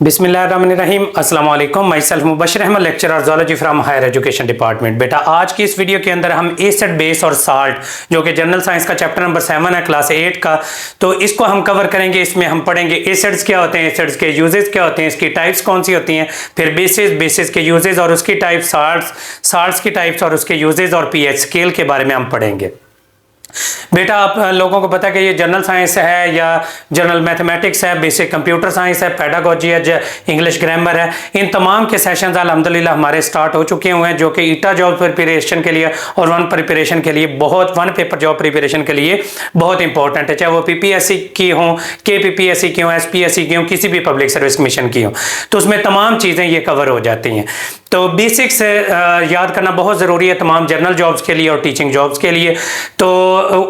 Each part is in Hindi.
बिस्मिल्लाहिर्रहमानिर्रहीम अस्सलाम वालेकुम। Myself Mubashir Ahmad, lecturer zoology from higher education department. बेटा आज की इस वीडियो के अंदर हम एसिड बेस और साल्ट जो कि जनरल साइंस का चैप्टर नंबर 7 है क्लास 8 का, तो इसको हम कवर करेंगे। इसमें हम पढ़ेंगे एसिड्स क्या होते हैं, एसिड्स के यूजेस क्या होते हैं, इसकी टाइप्स कौन सी होती हैं, फिर बेसिस के यूजेस और उसकी टाइप्स, साल्ट्स की टाइप्स और उसके यूजेस और पीएच स्केल के बारे में हम पढ़ेंगे। बेटा आप लोगों को पता है कि ये जनरल साइंस है या जनरल मैथमेटिक्स है, बेसिक कंप्यूटर साइंस है, पेडागोजी है, इंग्लिश ग्रामर है, इन तमाम के सेशंस अल्हम्दुलिल्लाह हमारे स्टार्ट हो चुके हुए हैं, जो कि ईटा जॉब प्रिपरेशन के लिए और वन प्रिपरेशन के लिए वन पेपर जॉब प्रिपरेशन के लिए बहुत इंपॉर्टेंट है। चाहे वो पीपीएससी की हो, केपीपीएससी की हो, एसपीएससी की हो, किसी भी पब्लिक सर्विस कमीशन की हो, तो उसमें तमाम चीज़ें ये कवर हो जाती हैं। तो बेसिक्स याद करना बहुत ज़रूरी है तमाम जनरल जॉब्स के लिए और टीचिंग जॉब्स के लिए। तो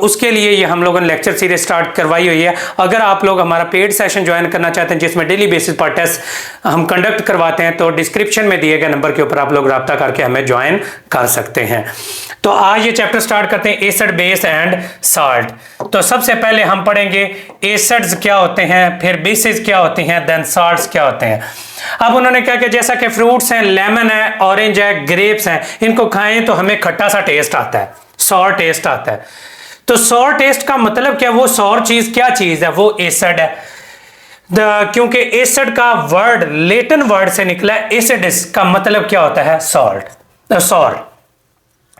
उसके लिए ये हम लोगों ने लेक्चर सीरीज स्टार्ट करवाई हुई है। अगर आप लोग हमारा पेड सेशन ज्वाइन करना चाहते हैं जिसमें डेली बेसिस पर टेस्ट हम कंडक्ट करवाते हैं, तो डिस्क्रिप्शन में दिए गए नंबर के ऊपर आप लोग रब्ता करके हमें ज्वाइन कर सकते हैं। तो आज ये चैप्टर स्टार्ट करते हैं, एसिड बेस एंड साल्ट। तो सबसे पहले हम पढ़ेंगे एसिड्स क्या होते हैं, फिर बेसिस क्या होती हैं, देन साल्ट्स क्या होते हैं। अब उन्होंने कहा कि जैसा कि फ्रूट्स हैं, लेमन है, ऑरेंज है, ग्रेप्स हैं, इनको खाएं तो हमें खट्टा सा टेस्ट आता है, सॉर टेस्ट आता है। तो सॉर टेस्ट का मतलब क्या, वो सॉर चीज क्या चीज है, वो एसिड है। क्योंकि एसिड का वर्ड लेटिन वर्ड से निकला है, एसिडिस का मतलब क्या होता है, सॉल्ट, सॉर।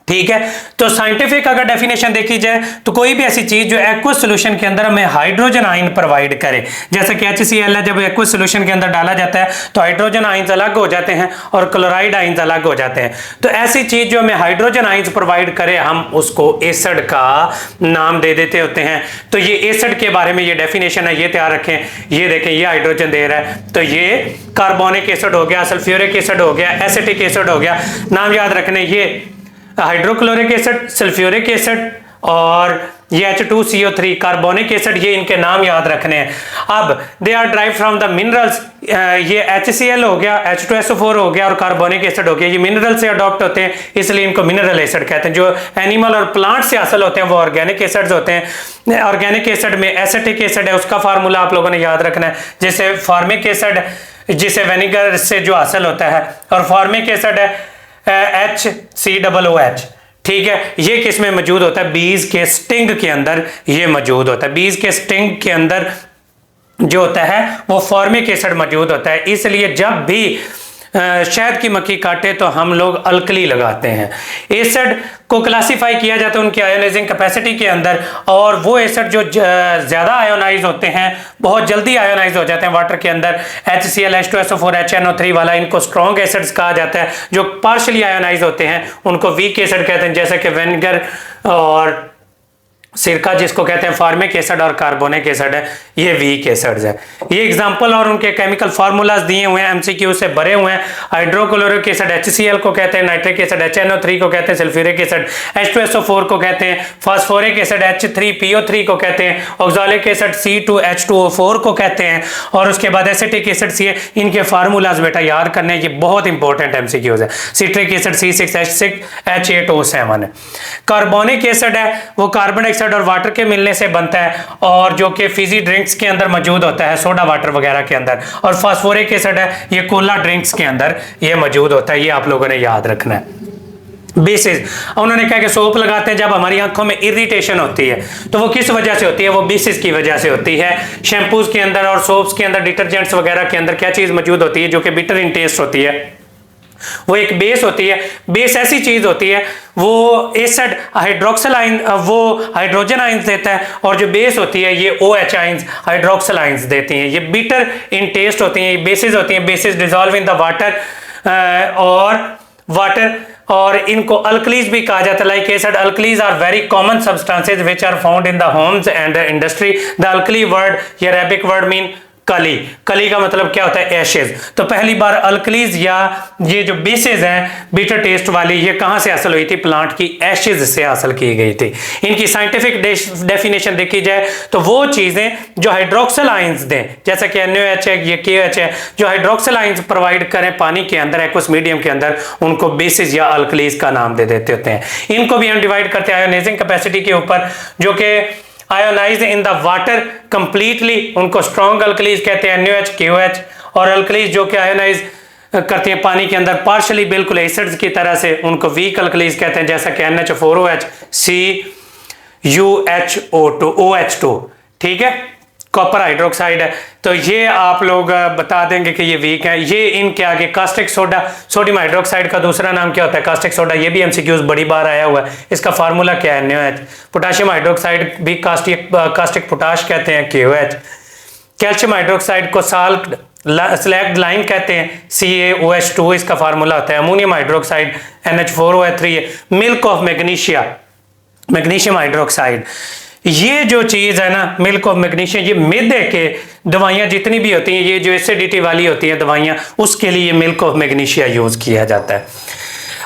ठीक है, तो साइंटिफिक अगर डेफिनेशन देखी जाए तो कोई भी ऐसी चीज जो एक्वस सॉल्यूशन के अंदर हमें हाइड्रोजन आयन प्रोवाइड करे, जैसे कि HCl है, जब एक्वस सॉल्यूशन के अंदर डाला जाता है तो हाइड्रोजन आयंस अलग हो जाते हैं और क्लोराइड आयंस अलग हो जाते हैं। तो ऐसी चीज जो हमें हाइड्रोजन आयंस प्रोवाइड करे, हम उसको एसिड का नाम दे देते होते हैं। तो ये एसिड के बारे में ये डेफिनेशन है, ये तैयार रखें। ये देखें, ये हाइड्रोजन दे रहा है, तो ये कार्बोनिक एसिड हो गया, सल्फ्यूरिक एसिड हो गया, एसिटिक एसिड हो गया। नाम याद रखने, ये हाइड्रोक्लोरिक एसिड, सल्फ्यूरिक एसिड और ये H2CO3 कार्बोनिक एसिड, ये इनके नाम याद रखने हैं। अब they are drive from the minerals, ये HCl हो गया, H2SO4 हो गया और कार्बोनिक एसिड हो गया, ये मिनरल से अडॉप्ट होते हैं, इसलिए इनको मिनरल एसिड कहते हैं। जो एनिमल और प्लांट से हासिल होते हैं वो ऑर्गेनिक एसिड्स होते हैं। ऑर्गेनिक एसिड में एसिटिक एसिड है, उसका फार्मूला आप लोगों ने याद रखना है, जैसे फॉर्मिक एसिड जिसे विनेगर से जो हासिल होता है, और फॉर्मिक एसिड है HCOOH। ठीक है, ये किस में मौजूद होता है, बीज के स्टिंग के अंदर ये मौजूद होता है। बीज के स्टिंग के अंदर जो होता है वो फॉर्मिक एसिड मौजूद होता है। इसलिए जब भी शहद की मक्खी काटे तो हम लोग अल्कली लगाते हैं। एसिड को क्लासिफाई किया जाता है उनकी आयोनाइजिंग कैपेसिटी के अंदर, और वो एसिड जो ज्यादा आयोनाइज होते हैं, बहुत जल्दी आयोनाइज हो जाते हैं वाटर के अंदर, HCl, H2SO4, HNO3 वाला, इनको स्ट्रॉन्ग एसिड्स कहा जाता है। जो पार्शली आयोनाइज होते हैं उनको वीक एसिड कहते हैं, जैसे कि विनेगर और सिरका जिसको कहते हैं फॉर्मिक एसिड और कार्बोनिक एसिड है, ये वीक एसिड्स है। ये एग्जांपल और उनके केमिकल फार्मूलाज दिए हुए हैं, MCQ से भरे हुए हैं। हाइड्रोक्लोरिक एसिड HCl को कहते हैं, नाइट्रिक एसिड HNO3 को कहते हैं, सल्फ्यूरिक एसिड H2SO4 को कहते हैं, फास्फोरिक एसिड H3PO3 को कहते हैं, ऑक्सैलिक एसिड C2H2O4 को कहते हैं, और उसके बाद एसिटिक एसिड सी, इनके फार्मूलाज बेटा याद करने, ये बहुत इंपॉर्टेंट MCQs है। सिट्रिक एसिड C6H6H8O7 है। कार्बोनिक एसिड है, वो कार्बन डाइऑक्साइड और वाटर के मिलने से बनता है, और जो कि फिजी ड्रिंक्स के अंदर मौजूद होता है, सोडा वाटर वगैरह के अंदर। और फास्फोरिक एसिड है, ये कोला ड्रिंक्स के अंदर ये मौजूद होता है। ये आप लोगों ने याद रखना है। बेसिस, उन्होंने कहा कि सोप लगाते हैं जब हमारी आंखों में इरिटेशन होती है, तो वो किस वजह से होती है, वो बेसिस की वजह से होती है। शैम्पूज के अंदर और सोप्स के अंदर, डिटर्जेंट्स वगैरह के अंदर क्या चीज मौजूद होती है, जो कि बिटर इन टेस्ट होती है, वो एक बेस होती है। बेस ऐसी चीज होती है, वो एसिड हाइड्रोक्सिल आयन, वो हाइड्रोजन आयंस देता है, और जो बेस होती है ये OH आयंस, हाइड्रोक्सिल आयंस देती हैं। ये बिटर इन टेस्ट होती हैं, ये बेसिस होती हैं। Bases dissolve in the water और इनको अल्कलीज भी कहा जाता है। Like acid alkalis are very common substances which are found in the homes and industry. The alkali word, ये अरेबिक वर्ड मीन कली। कली का मतलब क्या होता है, एशेज। तो पहली बार अल्कलीज या ये जो बेसेस हैं बीटर टेस्ट वाली, ये कहां से हासिल हुई थी, प्लांट की एशेज से हासिल की गई थी। इनकी साइंटिफिक डेफिनेशन देखी जाए तो वो चीजें जो हाइड्रोक्सिल आयंस दें, जैसे कि NaOH है, ये KOH है, जो हाइड्रोक्सिल आयंस प्रोवाइड करें पानी के अंदर, एक्वस मीडियम के अंदर, उनको बेसिस या अल्कलीज का नाम दे देते होते हैं। इनको भी हम डिवाइड करते हैं आयोनाइजिंग कैपेसिटी के ऊपर, जो कि ionised in the water completely, उनको स्ट्रॉन्ग अल्कलीज कहते हैं, NaOH KOH। और अल्कलीज जो कि आयोनाइज करती हैं पानी के अंदर पार्शली बिल्कुल एसिड्स की तरह से, उनको वीक अल्कलीज कहते हैं, जैसा कि NH4OH CuHO2 OH2। ठीक है, कॉपर हाइड्रोक्साइड है। तो ये आप लोग बता देंगे कि ये वीक है। ये इनके आगे कास्टिक सोडा, सोडियम हाइड्रोक्साइड का दूसरा नाम क्या होता है? Caustic soda. ये भी MCQs बड़ी बार आया हुआ है। इसका फार्मूला क्या है? NaOH। पोटाशियम हाइड्रोक्साइड भी कास्टिक पोटाश कहते हैं, KOH। कैल्शियम हाइड्रोक्साइड को साल्ट स्लैग्ड लाइम कहते हैं, CaOH2 इसका फार्मूला होता है। अमोनियम हाइड्रोक्साइड NH4OH3 है। Milk of magnesia, magnesium hydroxide. ये जो चीज है ना, मिल्क ऑफ मैग्नीशियम, ये मैदे के दवाइयां जितनी भी होती हैं, ये जो एसिडिटी वाली होती हैं दवाइयां, उसके लिए मिल्क ऑफ मैग्नीशिया यूज किया जाता है।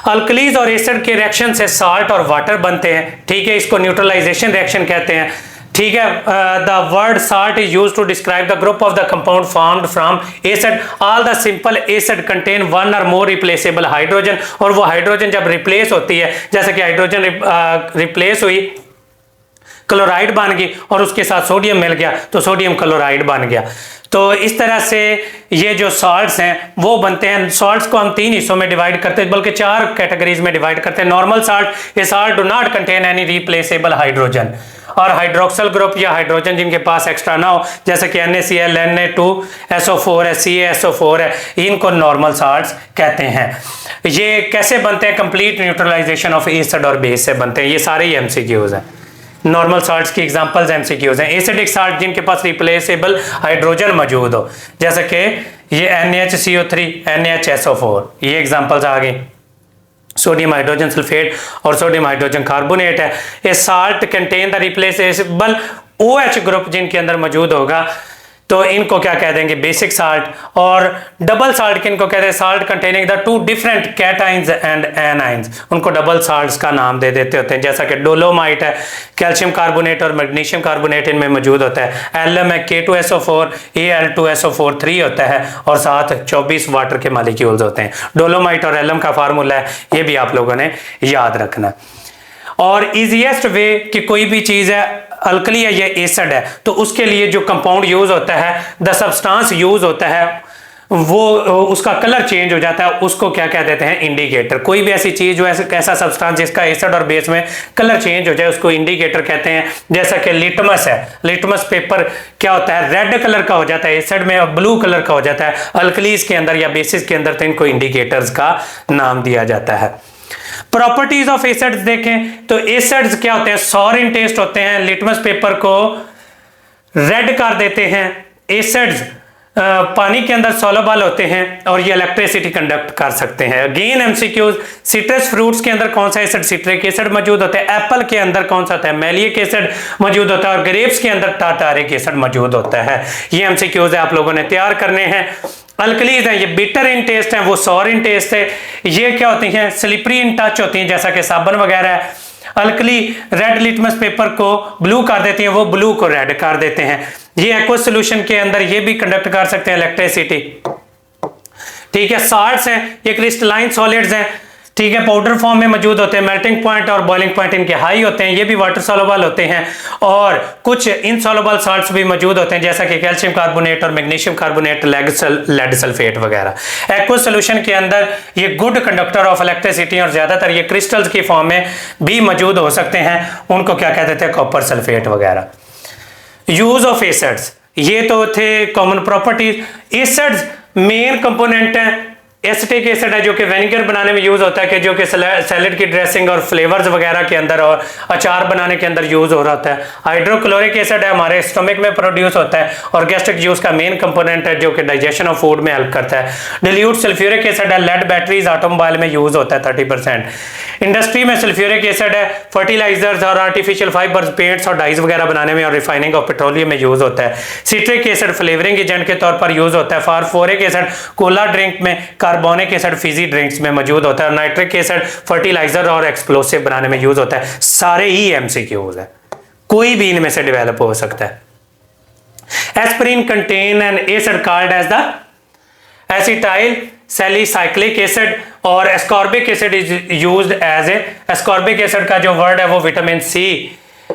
अल्कलीज और एसिड के रिएक्शन से साल्ट और वाटर बनते हैं। ठीक है, इसको न्यूट्रलाइजेशन रिएक्शन कहते हैं। ठीक है, the word salt is used to describe the group of the compound formed from acid. All the simple acid contain one और मोर रिप्लेसेबल हाइड्रोजन। और वो हाइड्रोजन जब रिप्लेस होती है, जैसे कि हाइड्रोजन रिप्लेस हुई, क्लोराइड बन गई और उसके साथ सोडियम मिल गया तो सोडियम क्लोराइड बन गया। तो इस तरह से ये जो सॉल्ट्स हैं वो बनते हैं। सॉल्ट्स को हम 3 हिस्सों में डिवाइड करते हैं, बल्कि 4 कैटेगरीज में डिवाइड करते हैं। नॉर्मल साल्ट, ये salt do not contain any replaceable hydrogen. और हाइड्रोक्सल ग्रुप या हाइड्रोजन जिनके पास एक्स्ट्रा ना हो, जैसे कि NaCl, Na2SO4 है, CaSO4 है, इनको नॉर्मल साल्ट्स कहते हैं। ये कैसे बनते हैं? कंप्लीट न्यूट्रलाइजेशन ऑफ एसिड और बेस से बनते हैं। ये सारे ही MCQs हैं। नॉर्मल साल्ट्स की एग्जांपल्स MCQs हैं। एसिडिक साल्ट जिनके पास रिप्लेसेबल हाइड्रोजन मौजूद हो, जैसे कि ये NaHCO3, NaHSO4, ये एग्जांपल्स आ गई। सोडियम हाइड्रोजन सल्फेट और सोडियम हाइड्रोजन कार्बोनेट है। ये salt contain the replaceable OH group जिनके अंदर मौजूद होगा, तो इनको क्या कह देंगे? Basic salt. और डबल साल्ट किनको कहते हैं? Salt containing the 2 different cations and anions, उनको डबल साल्ट्स का नाम दे देते होते हैं। जैसा कि डोलोमाइट है, कैल्शियम कार्बोनेट और मैग्नीशियम कार्बोनेट इनमें मौजूद होता है। एलम है, K2SO4, Al2SO4 होता है, और साथ 24 वाटर के मॉलिक्यूल्स होते हैं। डोलोमाइट और एलम का फार्मूला है, ये भी आप लोगों ने याद रखना। और इजीएस्ट वे कि कोई भी चीज है अल्कली है या एसिड है, तो उसके लिए जो कंपाउंड यूज होता है, द सब्सटेंस यूज होता है, वो उसका कलर चेंज हो जाता है, उसको क्या कह देते हैं? इंडिकेटर। कोई भी ऐसी चीज जो ऐसा सब्सटेंस जिसका एसिड और बेस में कलर चेंज हो जाए, उसको इंडिकेटर कहते हैं। जैसा कि लिटमस है, लिटमस पेपर क्या होता है? रेड कलर का हो जाता है एसिड में और ब्लू कलर का हो जाता है अल्कलीज के अंदर या बेसिस के अंदर, तो इनको इंडिकेटर्स का नाम दिया जाता है। प्रॉपर्टीज ऑफ एसिड्स देखें तो एसिड्स क्या होते हैं? सॉर इन टेस्ट होते हैं, लिटमस पेपर को रेड कर देते हैं। एसिड्स पानी के अंदर सॉल्युबल होते हैं और ये इलेक्ट्रिसिटी कंडक्ट कर सकते हैं। अगेन MCQs, सिट्रस फ्रूट्स के अंदर कौन सा एसिड? सिट्रिक एसिड मौजूद होता है। एप्पल के अंदर कौन सा होता है? मैलिक एसिड मौजूद होता है। और ग्रेप्स के अंदर टार्टारिक एसिड मौजूद होता है। ये MCQs आप लोगों ने तैयार करने हैं। अल्कलीज हैं, ये बिटर इन टेस्ट हैं, वो सॉर इन टेस्ट है। ये क्या होती हैं? स्लिपरी इन टच होती हैं, जैसा कि साबुन वगैरह है। अल्कली रेड लिटमस पेपर को ब्लू कर देती हैं, वो ब्लू को रेड कर देते हैं। ये एक्वस सॉल्यूशन के अंदर ये भी कंडक्ट कर सकते हैं इलेक्ट्रिसिटी। ठीक है, साल्ट्स हैं, ये क्रिस्टलाइन सॉलिड्स हैं। ठीक है, पाउडर फॉर्म में मौजूद होते हैं। मेल्टिंग पॉइंट और बॉइलिंग पॉइंट इनके हाई होते हैं। ये भी वाटर सॉल्युबल होते हैं। और कुछ इनसॉल्युबल साल्ट्स भी मौजूद होते हैं, जैसा कि कैल्शियम कार्बोनेट और मैग्नीशियम कार्बोनेट, लेड सल्फेट वगैरह। एक्वस सॉल्यूशन के अंदर ये गुड कंडक्टर ऑफ इलेक्ट्रिसिटी, और ज्यादातर ये क्रिस्टल्स की फॉर्म में भी मौजूद हो सकते हैं, उनको क्या कहते थे? कॉपर सल्फेट वगैरह। यूज ऑफ एसिड्स, ये तो थे common properties. Acids main component है। एसिटिक एसिड है जो कि विनेगर बनाने में यूज होता है, कि जो कि सैलेड की ड्रेसिंग और फ्लेवर्स वगैरह के अंदर और अचार बनाने के अंदर यूज हो रहा है। हाइड्रोक्लोरिक एसिड है, हमारे स्टमक में प्रोड्यूस होता है और गैस्ट्रिक जूस का मेन कंपोनेंट है, जो कि डाइजेशन ऑफ फूड में हेल्प करता है। डिल्यूट सल्फ्यूरिक एसिड है, लेड बैटरीज ऑटोमोबाइल में यूज होता है 30%। इंडस्ट्री में सल्फ्यूरिक एसिड है, फर्टिलाइजर्स और आर्टिफिशियल फाइबर्स, पेंट्स और डाइज वगैरह बनाने में और रिफाइनिंग ऑफ पेट्रोलियम में यूज होता है। सिट्रिक एसिड फ्लेवरिंग एजेंट के तौर पर यूज होता है। फास्फोरिक एसिड कोला ड्रिंक में, कार्बोनिक एसिड फिजी ड्रिंक्स में मौजूद होता है। नाइट्रिक एसिड फर्टिलाइजर और एक्सप्लोसिव बनाने में यूज होता है। सारे ही MCQs है, कोई भी इनमें से डेवलप हो सकता है। Aspirin contain an acid called as the acetyl salicylic acid, और ascorbic acid is used as a, ascorbic acid का जो वर्ड है वो विटामिन C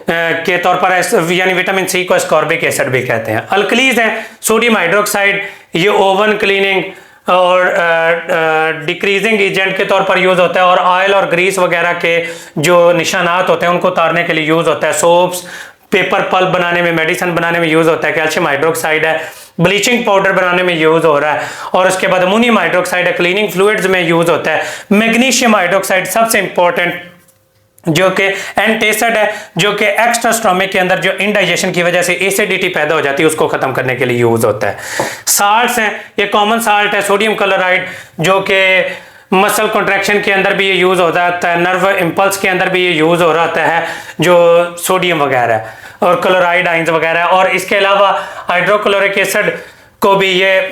के तौर पर, यानी विटामिन सी को एस्कॉर्बिक एसिड भी कहते हैं। अल्कलीज है सोडियम हाइड्रोक्साइड, ये ओवन क्लीनिंग और डिक्रीजिंग एजेंट के तौर पर यूज़ होता है, और ऑयल और ग्रीस वगैरह के जो निशानात होते हैं उनको उतारने के लिए यूज़ होता है। सोप्स, पेपर पल्प बनाने में, मेडिसिन बनाने में यूज़ होता है। कैल्शियम हाइड्रोक्साइड है, ब्लीचिंग पाउडर बनाने में यूज़ हो रहा है। और उसके बाद अमोनियम हाइड्रोक्साइड है, क्लीनिंग फ्लूइड्स में यूज़ होता है। मैग्नीशियम हाइड्रोक्साइड सबसे इंपॉर्टेंट, जो कि एंटासिड है, जो कि एक्स्ट्रा स्टोमक के अंदर जो इंडाइजेशन की वजह से एसिडिटी पैदा हो जाती है उसको खत्म करने के लिए यूज होता है। साल्ट्स हैं, ये कॉमन साल्ट है सोडियम क्लोराइड, जो कि मसल कॉन्ट्रैक्शन के अंदर भी ये यूज हो जाता है, नर्व इम्पल्स के अंदर भी ये यूज हो रहा है, जो सोडियम वगैरह और क्लोराइड आइंस वगैरह। और इसके अलावा हाइड्रोक्लोरिक एसिड को भी ये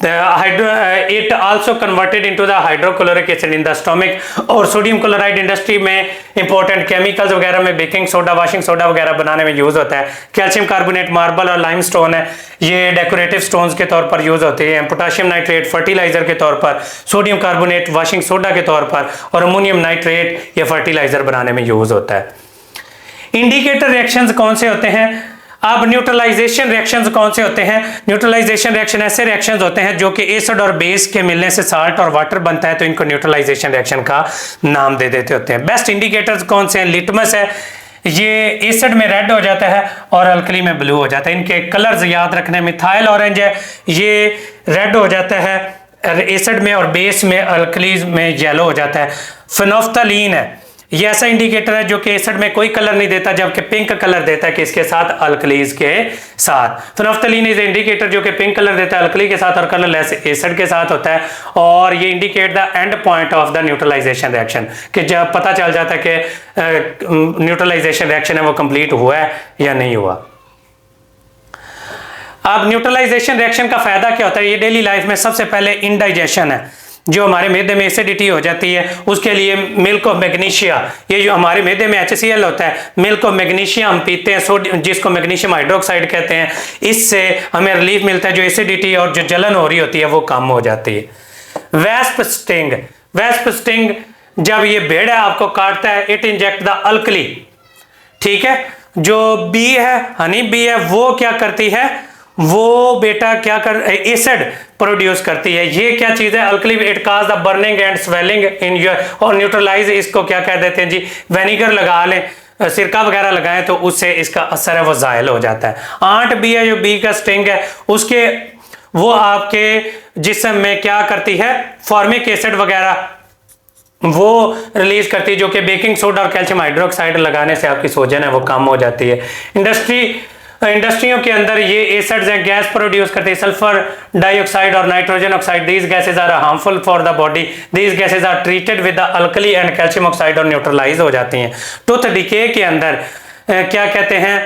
it also converted into the hydrochloric acid in the stomach। और सोडियम क्लोराइड इंडस्ट्री में इंपॉर्टेंट केमिकल्स वगैरह में बेकिंग सोडा, वॉशिंग सोडा वगैरह बनाने में यूज होता है। कैल्शियम कार्बोनेट, मार्बल और लाइमस्टोन है, ये डेकोरेटिव स्टोन्स के तौर पर यूज होते हैं। पोटाशियम नाइट्रेट फर्टिलाइजर के तौर पर, सोडियम कार्बोनेट वॉशिंग सोडा के तौर पर, और अमोनियम नाइट्रेट ये फर्टिलाइजर बनाने में यूज होता है। इंडिकेटर रिएक्शंस कौन से होते हैं? अब न्यूट्रलाइजेशन रिएक्शंस कौन से होते हैं? न्यूट्रलाइजेशन रिएक्शन ऐसे रिएक्शंस होते हैं जो कि एसिड और बेस के मिलने से साल्ट और वाटर बनता है, तो इनको न्यूट्रलाइजेशन रिएक्शन का नाम दे देते होते हैं। बेस्ट इंडिकेटर्स कौन से हैं? लिटमस है, ये एसिड में रेड हो जाता है और अल्कली में ब्लू हो जाता है। इनके कलर्स याद रखने, मिथाइल ऑरेंज है, ये रेड हो जाता है एसिड में और बेस में, अल्कलीज में येलो हो जाता है। फिनोफ्थलीन है, ये ऐसा इंडिकेटर है जो कि एसिड में कोई कलर नहीं देता, जबकि पिंक कलर देता है किसके साथ? अल्कलीज के साथ। फिनोफ्थलीन इज इंडिकेटर जो कि पिंक कलर देता है अल्कली के साथ और कलरलेस एसिड के साथ होता है, और ये indicate the end point of the neutralisation reaction, कि जब पता चल जाता है कि न्यूट्रलाइजेशन रिएक्शन है वो कंप्लीट हुआ है या नहीं हुआ। अब न्यूट्रलाइजेशन रिएक्शन का फायदा क्या होता है? ये डेली लाइफ में सबसे पहले इंडाइजेशन है, जो हमारे मैदे में एसिडिटी हो जाती है उसके लिए मिल्क ऑफ मैग्नीशिया, ये जो हमारे मैदे में HCl होता है, मिल्क ऑफ मैग्नीशिया हम पीते हैं, सोडियम जिसको मैग्नीशियम हाइड्रोक्साइड कहते हैं, इससे हमें रिलीफ मिलता है, जो एसिडिटी और जो जलन हो रही होती है वो कम हो जाती है। वेस्प स्टिंग, वेस्प स्टिंग जब ये भेड़ है आपको काटता है, इट इंजेक्ट द अल्कली, ठीक है। जो बी है, हनी बी है, वो क्या करती है? वो बेटा क्या कर एसिड प्रोड्यूस करती है। ये क्या चीज है? Alkali, it cause the burning and swelling in your, और न्यूट्रलाइज इसको क्या कह देते हैं जी? विनेगर लगा लें, सिरका वगैरह लगाएं तो उससे इसका असर है वो जायल हो जाता है। आंट बी है, जो बी का स्टिंग है, उसके वो आपके जिस्म में क्या करती है? फॉर्मिक एसिड वगैरह वो रिलीज करती है, जो कि बेकिंग सोडा और कैल्शियम हाइड्रोक्साइड लगाने से आपकी सोजन है वो कम हो जाती है। इंडस्ट्रियों के अंदर ये एसिड्स हैं, गैस प्रोड्यूस करते हैं, सल्फर डाइऑक्साइड और nitrogen oxide. These gases are harmful for the body, these gases are treated with the alkali and calcium oxide और न्यूट्रलाइज हो जाती हैं। टूथ डिके के अंदर क्या कहते हैं?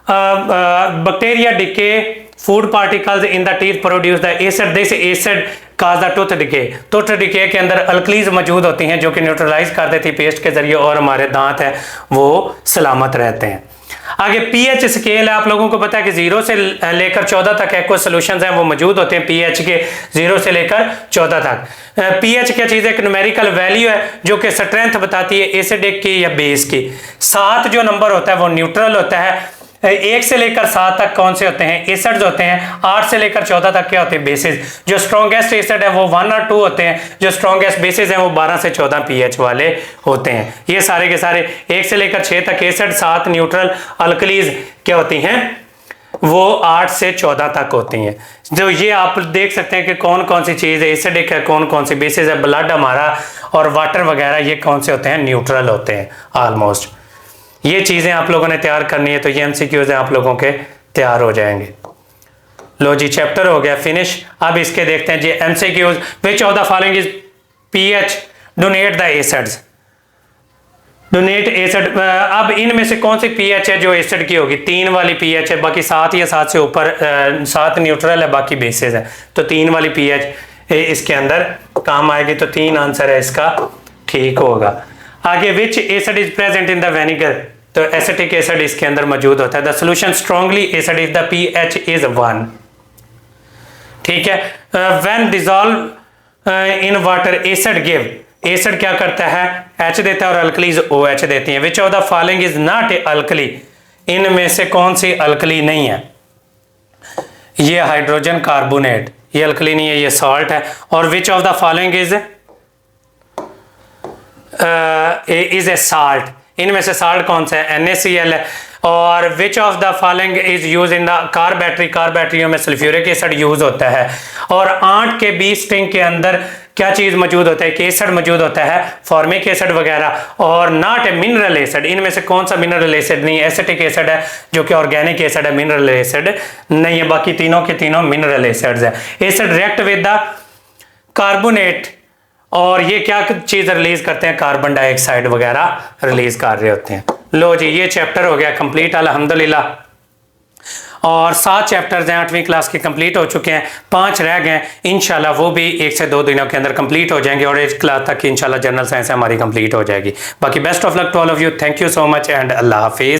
Bacteria decay food particles in the teeth produce the acid, this acid cause the tooth decay. Tooth decay के अंदर अल्कलीज मौजूद होती हैं जो कि न्यूट्रलाइज कर देती है पेस्ट के जरिए, और हमारे दांत है वो सलामत रहते हैं। आगे पीएच स्केल है, आप लोगों को पता है कि 0 से लेकर 14 तक एक्वा सॉल्यूशंस हैं वो मौजूद होते हैं पीएच के, 0 से लेकर 14 तक। पीएच क्या चीज़ है? एक न्यूमेरिकल वैल्यू है जो कि स्ट्रेंथ बताती है एसिडिक की या बेस की। 7 जो नंबर होता है वो न्यूट्रल होता है। 1 से लेकर 7 तक कौन से होते हैं? एसिड्स होते हैं। 8 से लेकर 14 तक क्या होते हैं? बेसिस। जो स्ट्रॉन्गेस्ट एसिड है वो 1 और 2 होते हैं, जो स्ट्रॉन्गेस्ट बेसिस हैं वो 12 से 14 पीएच वाले होते हैं। ये सारे के सारे 1 से लेकर 6 तक एसिड, 7 न्यूट्रल, अल्कलीज क्या होती हैं? वो 8 से 14 तक होती हैं। जो ये आप देख सकते हैं कि कौन कौन सी चीज़ एसिडिक है, कौन कौन सी बेसिस है। ब्लड हमारा और वाटर वगैरह ये कौन से होते हैं? न्यूट्रल होते हैं ऑलमोस्ट। ये चीज़ें आप लोगों ने तैयार करनी है, तो ये MCQs हैं आप लोगों के तैयार हो जाएंगे। लो जी, चैप्टर हो गया फिनिश। अब इसके देखते हैं जी MCQs। Which of the following is pH donate the acids? Donate acid, अब इनमें से कौन सी पीएच है जो एसिड की होगी? 3 वाली पीएच है, बाकी 7 या 7 से ऊपर 7 न्यूट्रल है, बाकी बेसिस है, तो 3 वाली पीएच इसके अंदर काम आएगी, तो 3 आंसर है इसका ठीक होगा। आगे विच acid is present in the vinegar? तो एसिटिक एसिड इसके अंदर मौजूद होता है। The solution strongly acid is the pH is 1, ठीक है। When dissolve in water acid give acid क्या करता है, H देता है और अल्कलीज OH देती हैं। Which of the following is not a alkali, इनमें से कौन सी अल्कली नहीं है? ये हाइड्रोजन कार्बोनेट, ये अल्कली नहीं है, ये सॉल्ट है। और which of the following is a salt, इनमें से साल्ट कौन सा है? NaCl है। और which of the following is use in the car battery, car बैटरियों में सल्फ्यूरिक एसिड यूज होता है। और आंट के बी स्टिंग के अंदर क्या चीज मौजूद होता है? एसिड मौजूद होता है, फॉर्मिक एसिड वगैरह। और नॉट ए मिनरल एसिड, इनमें से कौन सा मिनरल एसिड नहीं है? एसिटिक एसिड है जो कि ऑर्गेनिक एसिड है, मिनरल एसिड नहीं है। बाकी तीनों के तीनों मिनरल एसिड्स है। Acid react with the carbonate और ये क्या चीज रिलीज करते हैं? कार्बन डाइऑक्साइड वगैरह रिलीज कर रहे होते हैं। लो जी, ये चैप्टर हो गया कंप्लीट अल्हम्दुलिल्लाह। और 7 चैप्टर्स हैं 8वीं क्लास के कंप्लीट हो चुके हैं, 5 रह गए। इंशाल्लाह वो भी 1 से 2 दिनों के अंदर कंप्लीट हो जाएंगे और 8th क्लास तक इंशाल्लाह जनरल साइंस हमारी कंप्लीट हो जाएगी। बाकी best of luck to all of you, thank you so much and अल्लाह हाफिज।